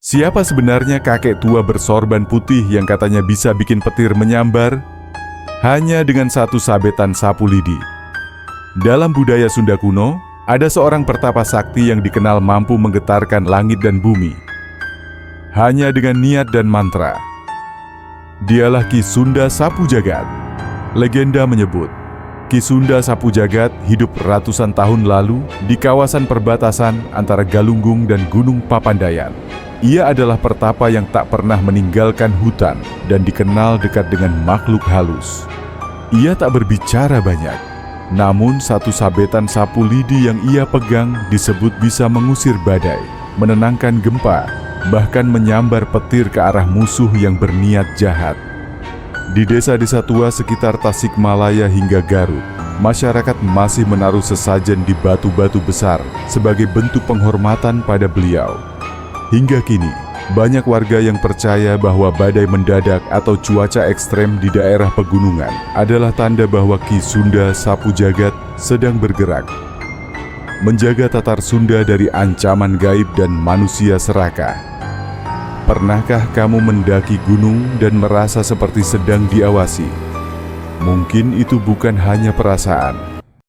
Siapa sebenarnya kakek tua bersorban putih yang katanya bisa bikin petir menyambar? Hanya dengan satu sabetan sapu lidi. Dalam budaya Sunda kuno, ada seorang pertapa sakti yang dikenal mampu menggetarkan langit dan bumi. Hanya dengan niat dan mantra. Dialah Ki Sunda Sapu Jagat. Legenda menyebut, Ki Sunda Sapu Jagat hidup ratusan tahun lalu di kawasan perbatasan antara Galunggung dan Gunung Papandayan. Ia adalah pertapa yang tak pernah meninggalkan hutan dan dikenal dekat dengan makhluk halus. Ia tak berbicara banyak, namun satu sabetan sapu lidi yang ia pegang disebut bisa mengusir badai, menenangkan gempa, bahkan menyambar petir ke arah musuh yang berniat jahat. Di desa-desa tua sekitar Tasikmalaya hingga Garut, masyarakat masih menaruh sesajen di batu-batu besar sebagai bentuk penghormatan pada beliau. Hingga kini, banyak warga yang percaya bahwa badai mendadak atau cuaca ekstrem di daerah pegunungan adalah tanda bahwa Ki Sunda Sapu Jagat sedang bergerak, menjaga Tatar Sunda dari ancaman gaib dan manusia serakah. Pernahkah kamu mendaki gunung dan merasa seperti sedang diawasi? Mungkin itu bukan hanya perasaan,